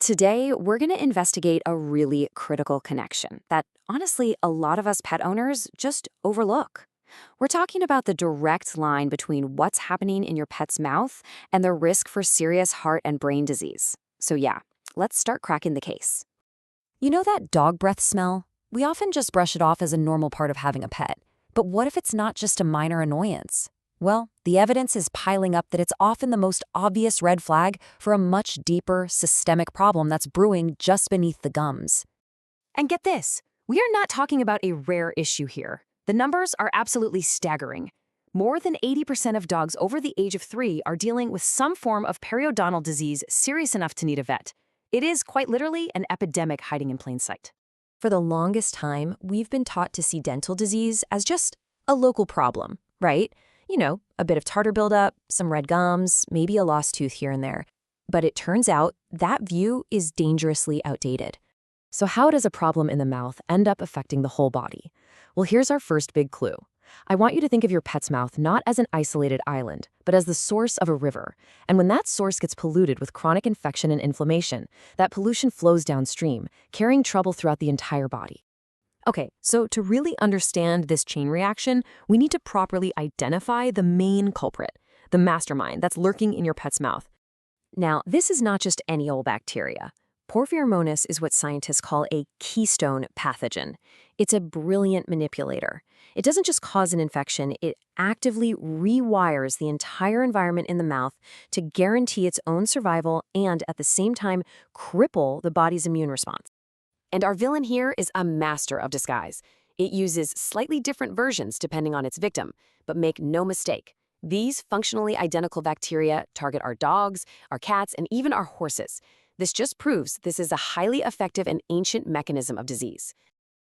Today, we're going to investigate a really critical connection that, honestly, a lot of us pet owners just overlook. We're talking about the direct line between what's happening in your pet's mouth and the risk for serious heart and brain disease. So yeah, let's start cracking the case. You know that dog breath smell? We often just brush it off as a normal part of having a pet. But what if it's not just a minor annoyance? Well, the evidence is piling up that it's often the most obvious red flag for a much deeper, systemic problem that's brewing just beneath the gums. And get this, we are not talking about a rare issue here. The numbers are absolutely staggering. More than 80% of dogs over the age of 3 are dealing with some form of periodontal disease serious enough to need a vet. It is quite literally an epidemic hiding in plain sight. For the longest time, we've been taught to see dental disease as just a local problem, right? You know, a bit of tartar buildup, some red gums, maybe a lost tooth here and there. But it turns out that view is dangerously outdated. So how does a problem in the mouth end up affecting the whole body? Well, here's our first big clue. I want you to think of your pet's mouth not as an isolated island, but as the source of a river. And when that source gets polluted with chronic infection and inflammation, that pollution flows downstream, carrying trouble throughout the entire body. Okay, so to really understand this chain reaction, we need to properly identify the main culprit, the mastermind that's lurking in your pet's mouth. Now, this is not just any old bacteria. Porphyromonas is what scientists call a keystone pathogen. It's a brilliant manipulator. It doesn't just cause an infection, it actively rewires the entire environment in the mouth to guarantee its own survival and, at the same time, cripple the body's immune response. And our villain here is a master of disguise. It uses slightly different versions depending on its victim, but make no mistake. These functionally identical bacteria target our dogs, our cats, and even our horses. This just proves this is a highly effective and ancient mechanism of disease.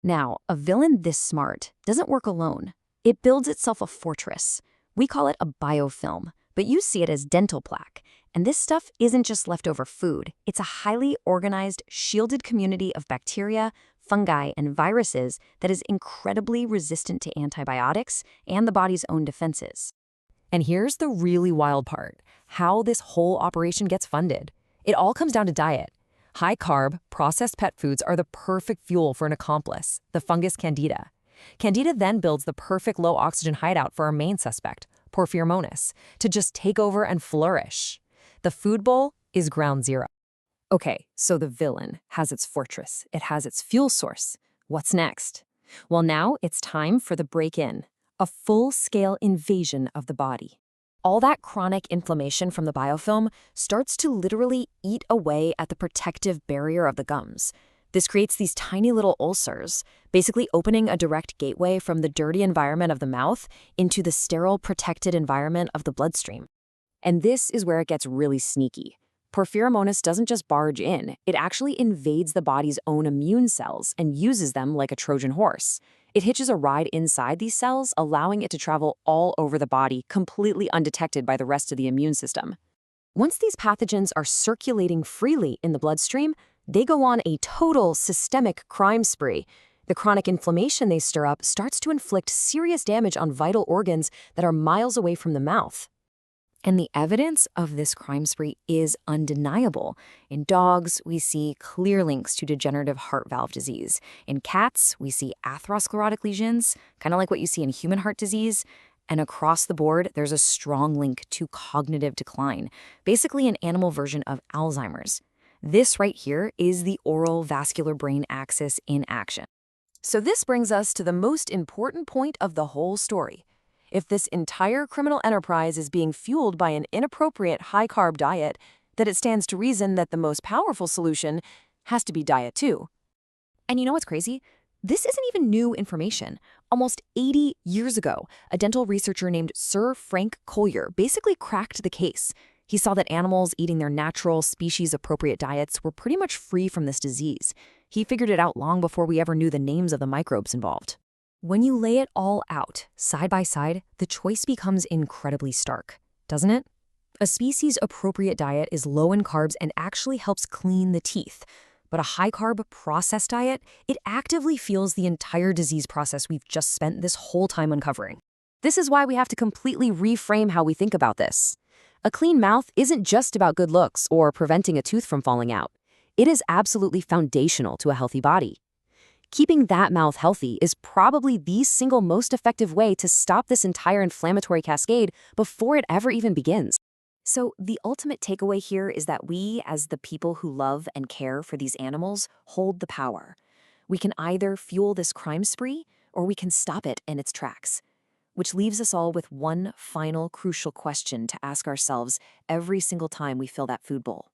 Now, a villain this smart doesn't work alone. It builds itself a fortress. We call it a biofilm, but you see it as dental plaque. And this stuff isn't just leftover food. It's a highly organized, shielded community of bacteria, fungi, and viruses that is incredibly resistant to antibiotics and the body's own defenses. And here's the really wild part, how this whole operation gets funded. It all comes down to diet. High-carb, processed pet foods are the perfect fuel for an accomplice, the fungus Candida. Candida then builds the perfect low-oxygen hideout for our main suspect, Porphyromonas, to just take over and flourish. The food bowl is ground zero. Okay, so the villain has its fortress. It has its fuel source. What's next? Well, now it's time for the break-in, a full-scale invasion of the body. All that chronic inflammation from the biofilm starts to literally eat away at the protective barrier of the gums. This creates these tiny little ulcers, basically opening a direct gateway from the dirty environment of the mouth into the sterile, protected environment of the bloodstream. And this is where it gets really sneaky. Porphyromonas doesn't just barge in, it actually invades the body's own immune cells and uses them like a Trojan horse. It hitches a ride inside these cells, allowing it to travel all over the body, completely undetected by the rest of the immune system. Once these pathogens are circulating freely in the bloodstream, they go on a total systemic crime spree. The chronic inflammation they stir up starts to inflict serious damage on vital organs that are miles away from the mouth. And the evidence of this crime spree is undeniable. In dogs, we see clear links to degenerative heart valve disease. In cats, we see atherosclerotic lesions, kind of like what you see in human heart disease. And across the board, there's a strong link to cognitive decline, basically an animal version of Alzheimer's. This right here is the oral vascular brain axis in action. So this brings us to the most important point of the whole story. If this entire criminal enterprise is being fueled by an inappropriate high-carb diet, then it stands to reason that the most powerful solution has to be diet too. And you know what's crazy? This isn't even new information. Almost 80 years ago, a dental researcher named Sir Frank Collier basically cracked the case. He saw that animals eating their natural, species-appropriate diets were pretty much free from this disease. He figured it out long before we ever knew the names of the microbes involved. When you lay it all out, side by side, the choice becomes incredibly stark, doesn't it? A species-appropriate diet is low in carbs and actually helps clean the teeth. But a high-carb, processed diet, it actively fuels the entire disease process we've just spent this whole time uncovering. This is why we have to completely reframe how we think about this. A clean mouth isn't just about good looks or preventing a tooth from falling out. It is absolutely foundational to a healthy body. Keeping that mouth healthy is probably the single most effective way to stop this entire inflammatory cascade before it ever even begins. So, the ultimate takeaway here is that we, as the people who love and care for these animals, hold the power. We can either fuel this crime spree or we can stop it in its tracks. Which leaves us all with one final crucial question to ask ourselves every single time we fill that food bowl.